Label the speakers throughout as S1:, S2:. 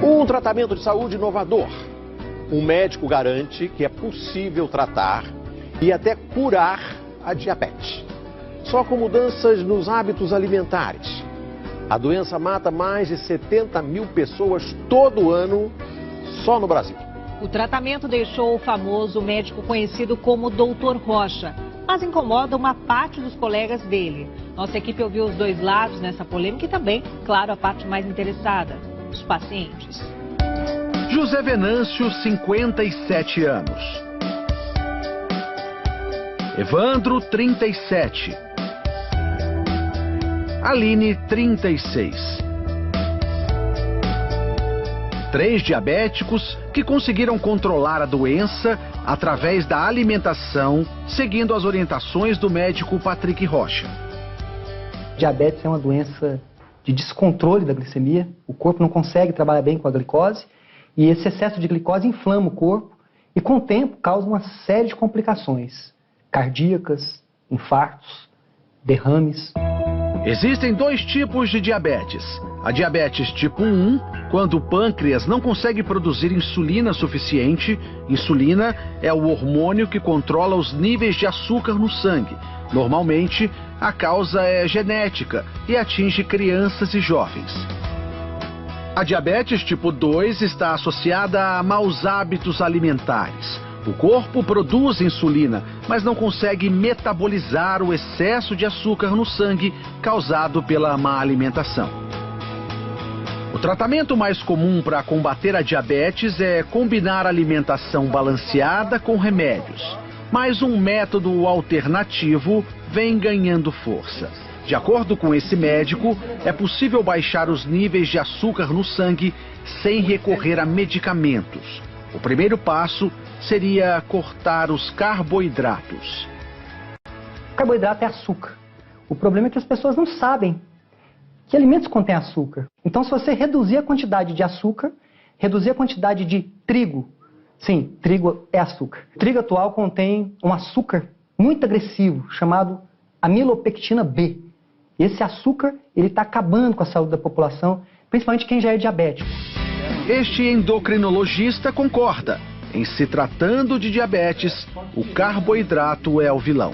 S1: Um tratamento de saúde inovador. Um médico garante que é possível tratar e até curar a diabetes. Só com mudanças nos hábitos alimentares. A doença mata mais de 70 mil pessoas todo ano, só no Brasil.
S2: O tratamento deixou o famoso médico conhecido como Dr. Rocha, mas incomoda uma parte dos colegas dele. Nossa equipe ouviu os dois lados nessa polêmica e também, claro, a parte mais interessada, os pacientes.
S3: José Venâncio, 57 anos. Evandro, 37. Aline, 36. 3 diabéticos que conseguiram controlar a doença através da alimentação, seguindo as orientações do médico Patrick Rocha.
S4: Diabetes é uma doença de descontrole da glicemia. O corpo não consegue trabalhar bem com a glicose e esse excesso de glicose inflama o corpo e, com o tempo, causa uma série de complicações cardíacas, infartos, derrames.
S3: Existem 2 tipos de diabetes. A diabetes tipo 1, quando o pâncreas não consegue produzir insulina suficiente. Insulina é o hormônio que controla os níveis de açúcar no sangue. Normalmente, a causa é genética e atinge crianças e jovens. A diabetes tipo 2 está associada a maus hábitos alimentares. O corpo produz insulina, mas não consegue metabolizar o excesso de açúcar no sangue causado pela má alimentação. O tratamento mais comum para combater a diabetes é combinar alimentação balanceada com remédios. Mas um método alternativo vem ganhando força. De acordo com esse médico, é possível baixar os níveis de açúcar no sangue sem recorrer a medicamentos. O primeiro passo seria cortar os carboidratos.
S4: Carboidrato é açúcar. O problema é que as pessoas não sabem que alimentos contêm açúcar. Então, se você reduzir a quantidade de açúcar, reduzir a quantidade de trigo, sim, trigo é açúcar. O trigo atual contém um açúcar muito agressivo, chamado amilopectina B. Esse açúcar, ele está acabando com a saúde da população, principalmente quem já é diabético.
S3: Este endocrinologista concorda. Em se tratando de diabetes, o carboidrato é o vilão.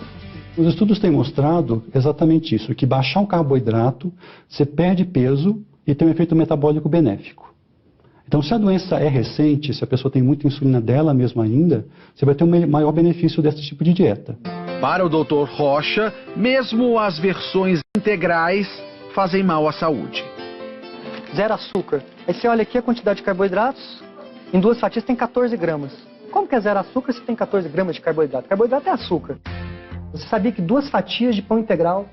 S5: Os estudos têm mostrado exatamente isso, que baixar o carboidrato, você perde peso e tem um efeito metabólico benéfico. Então, se a doença é recente, se a pessoa tem muita insulina dela mesma ainda, você vai ter um maior benefício desse tipo de dieta.
S3: Para o Dr. Rocha, mesmo as versões integrais fazem mal à saúde.
S4: Zero açúcar. Aí você olha aqui a quantidade de carboidratos, em 2 fatias tem 14 gramas. Como que é zero açúcar se tem 14 gramas de carboidrato? Carboidrato é açúcar. Você sabia que 2 fatias de pão integral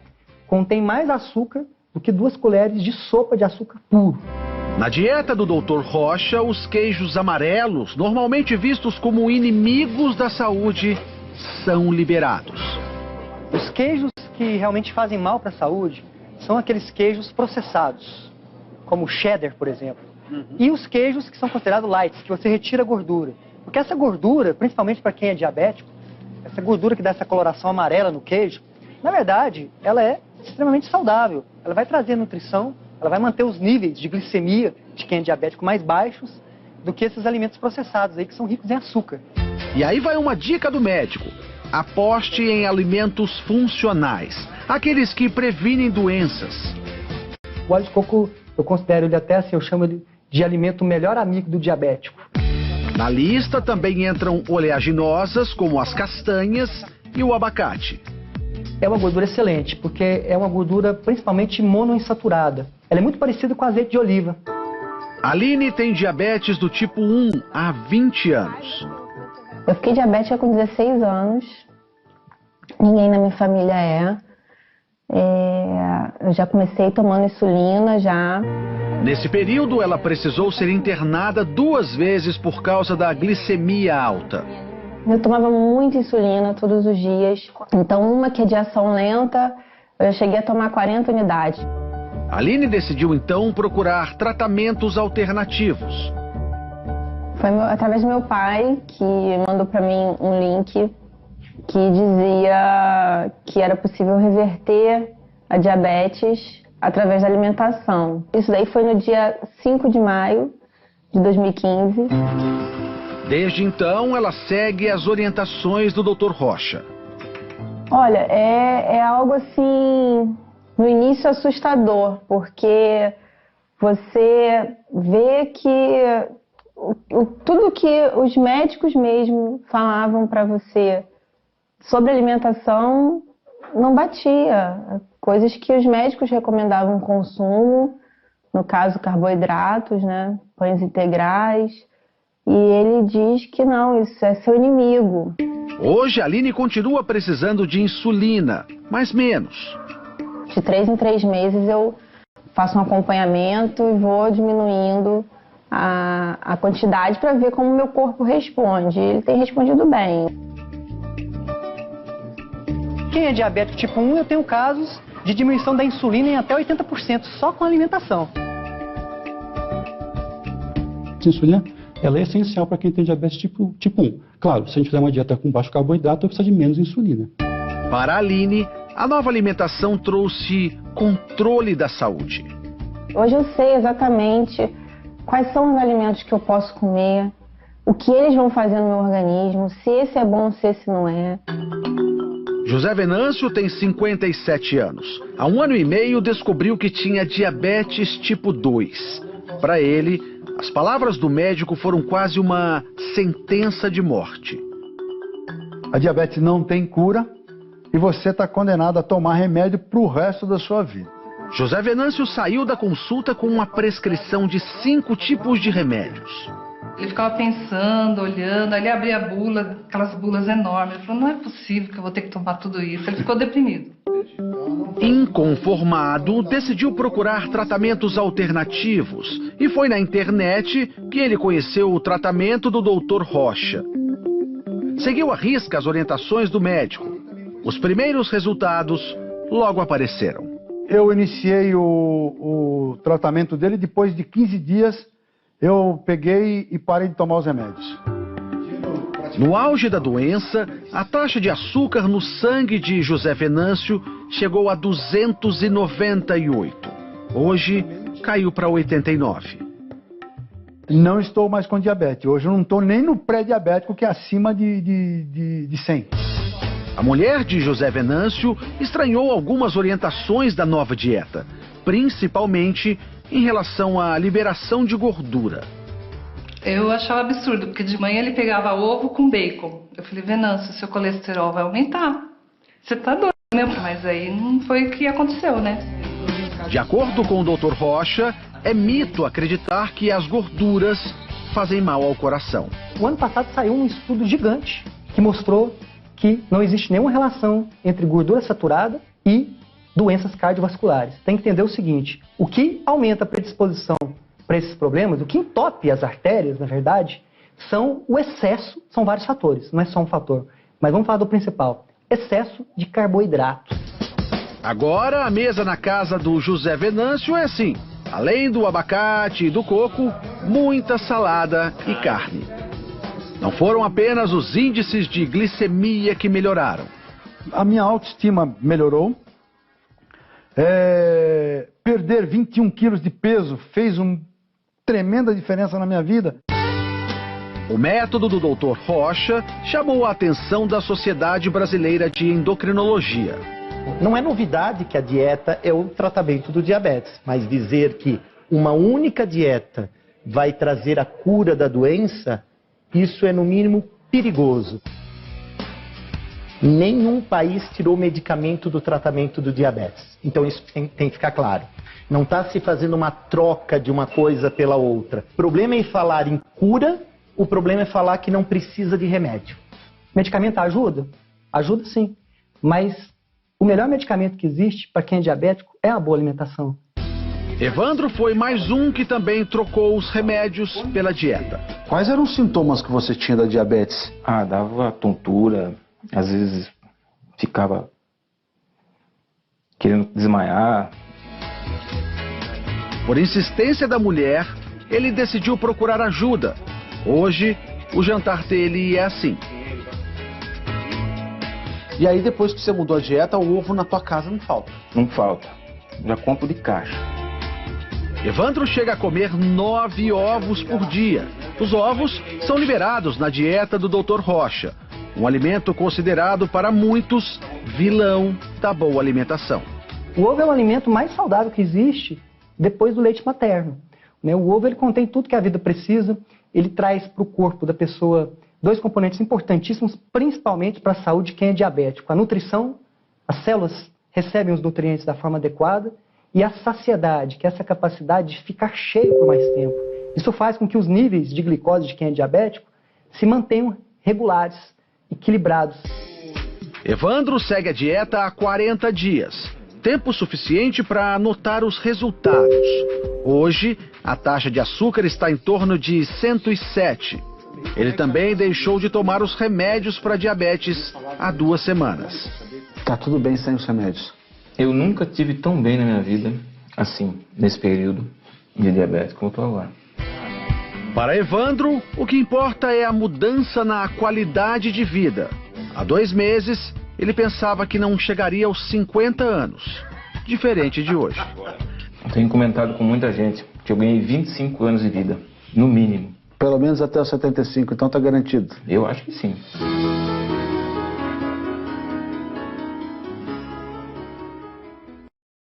S4: contém mais açúcar do que 2 colheres de sopa de açúcar puro?
S3: Na dieta do Dr. Rocha, os queijos amarelos, normalmente vistos como inimigos da saúde, são liberados.
S4: Os queijos que realmente fazem mal para a saúde são aqueles queijos processados, como o cheddar, por exemplo. E os queijos que são considerados light, que você retira a gordura. Porque essa gordura, principalmente para quem é diabético, essa gordura que dá essa coloração amarela no queijo, na verdade, ela é extremamente saudável. Ela vai trazer nutrição, ela vai manter os níveis de glicemia de quem é diabético mais baixos do que esses alimentos processados aí que são ricos em açúcar.
S3: E aí vai uma dica do médico. Aposte em alimentos funcionais, aqueles que previnem doenças.
S4: O óleo de coco, eu considero ele até assim, eu chamo ele de alimento melhor amigo do diabético.
S3: Na lista também entram oleaginosas, como as castanhas e o abacate.
S4: É uma gordura excelente, porque é uma gordura principalmente monoinsaturada. Ela é muito parecida com azeite de oliva.
S3: Aline tem diabetes do tipo 1 há 20 anos.
S6: Eu fiquei diabética com 16 anos. Ninguém na minha família eu já comecei tomando insulina já.
S3: Nesse período, ela precisou ser internada 2 vezes por causa da glicemia alta.
S6: Eu tomava muita insulina todos os dias. Então, uma que é de ação lenta, eu cheguei a tomar 40 unidades.
S3: Aline decidiu, então, procurar tratamentos alternativos.
S6: Foi através do meu pai que mandou para mim um link que dizia que era possível reverter a diabetes através da alimentação. Isso daí foi no dia 5 de maio de 2015.
S3: Desde então, ela segue as orientações do Dr. Rocha.
S6: Olha, é algo assim, no início assustador, porque você vê que tudo que os médicos mesmo falavam para você sobre alimentação não batia. Coisas que os médicos recomendavam consumo, no caso carboidratos, né, pães integrais, e ele diz que não, isso é seu inimigo.
S3: Hoje, a Aline continua precisando de insulina, mas menos.
S6: De 3 em 3 meses eu faço um acompanhamento e vou diminuindo a quantidade para ver como o meu corpo responde. Ele tem respondido bem.
S4: Quem é diabético tipo 1, eu tenho casos de diminuição da insulina em até 80%, só com alimentação.
S5: A insulina, ela é essencial para quem tem diabetes tipo 1. Claro, se a gente fizer uma dieta com baixo carboidrato, eu preciso de menos insulina.
S3: Para a Aline, a nova alimentação trouxe controle da saúde.
S6: Hoje eu sei exatamente quais são os alimentos que eu posso comer, o que eles vão fazer no meu organismo, se esse é bom, se esse não é.
S3: José Venâncio tem 57 anos. Há 1 ano e meio descobriu que tinha diabetes tipo 2. Para ele, as palavras do médico foram quase uma sentença de morte.
S7: A diabetes não tem cura e você está condenado a tomar remédio para o resto da sua vida.
S3: José Venâncio saiu da consulta com uma prescrição de 5 tipos de remédios.
S8: Ele ficava pensando, olhando, aí ele abria a bula, aquelas bulas enormes. Ele falou, não é possível que eu vou ter que tomar tudo isso. Ele ficou deprimido.
S3: Inconformado, decidiu procurar tratamentos alternativos e foi na internet que ele conheceu o tratamento do Dr. Rocha. Seguiu à risca as orientações do médico. Os primeiros resultados logo apareceram.
S7: Eu iniciei o tratamento dele, depois de 15 dias eu peguei e parei de tomar os remédios.
S3: No auge da doença, a taxa de açúcar no sangue de José Venâncio chegou a 298. Hoje, caiu para 89.
S7: Não estou mais com diabetes. Hoje eu não estou nem no pré-diabético, que é acima de 100.
S3: A mulher de José Venâncio estranhou algumas orientações da nova dieta, principalmente em relação à liberação de gordura.
S8: Eu achava absurdo, porque de manhã ele pegava ovo com bacon. Eu falei, Venâncio, seu colesterol vai aumentar. Você tá doido, né? Mas aí não foi o que aconteceu, né?
S3: De acordo com o Dr. Rocha, é mito acreditar que as gorduras fazem mal ao coração.
S4: O ano passado saiu um estudo gigante que mostrou que não existe nenhuma relação entre gordura saturada e doenças cardiovasculares. Tem que entender o seguinte, o que aumenta a predisposição para esses problemas, o que entope as artérias, na verdade, são o excesso, são vários fatores, não é só um fator. Mas vamos falar do principal, excesso de carboidratos.
S3: Agora a mesa na casa do José Venâncio é assim, além do abacate e do coco, muita salada e carne. Não foram apenas os índices de glicemia que melhoraram.
S7: A minha autoestima melhorou. Perder 21 quilos de peso fez uma tremenda diferença na minha vida.
S3: O método do Dr. Rocha chamou a atenção da Sociedade Brasileira de Endocrinologia.
S9: Não é novidade que a dieta é o tratamento do diabetes, mas dizer que uma única dieta vai trazer a cura da doença, isso é no mínimo perigoso. Nenhum país tirou medicamento do tratamento do diabetes. Então isso tem que ficar claro. Não está se fazendo uma troca de uma coisa pela outra. O problema é falar em cura, o problema é falar que não precisa de remédio.
S4: Medicamento ajuda? Ajuda sim. Mas o melhor medicamento que existe para quem é diabético é a boa alimentação.
S3: Evandro foi mais um que também trocou os remédios pela dieta.
S10: Quais eram os sintomas que você tinha da diabetes?
S11: Dava tontura. Às vezes ficava querendo desmaiar.
S3: Por insistência da mulher, ele decidiu procurar ajuda. Hoje, o jantar dele é assim.
S10: E aí, depois que você mudou a dieta, o ovo na tua casa não falta?
S11: Não falta. Já compro de caixa.
S3: Evandro chega a comer 9 ovos por dia. Os ovos são liberados na dieta do Dr. Rocha, um alimento considerado para muitos vilão da boa alimentação.
S4: O ovo é o alimento mais saudável que existe depois do leite materno. O ovo ele contém tudo que a vida precisa, ele traz para o corpo da pessoa 2 componentes importantíssimos, principalmente para a saúde de quem é diabético. A nutrição, as células recebem os nutrientes da forma adequada, e a saciedade, que é essa capacidade de ficar cheio por mais tempo. Isso faz com que os níveis de glicose de quem é diabético se mantenham regulares, equilibrados.
S3: Evandro segue a dieta há 40 dias. Tempo suficiente para anotar os resultados. Hoje, a taxa de açúcar está em torno de 107. Ele também deixou de tomar os remédios para diabetes há 2 semanas.
S10: Tá tudo bem sem os remédios?
S11: Eu nunca tive tão bem na minha vida, assim, nesse período de diabetes como eu estou agora.
S3: Para Evandro, o que importa é a mudança na qualidade de vida. Há 2 meses, ele pensava que não chegaria aos 50 anos, diferente de hoje.
S11: Eu tenho comentado com muita gente que eu ganhei 25 anos de vida, no mínimo.
S10: Pelo menos até os 75, então tá garantido?
S11: Eu acho que sim.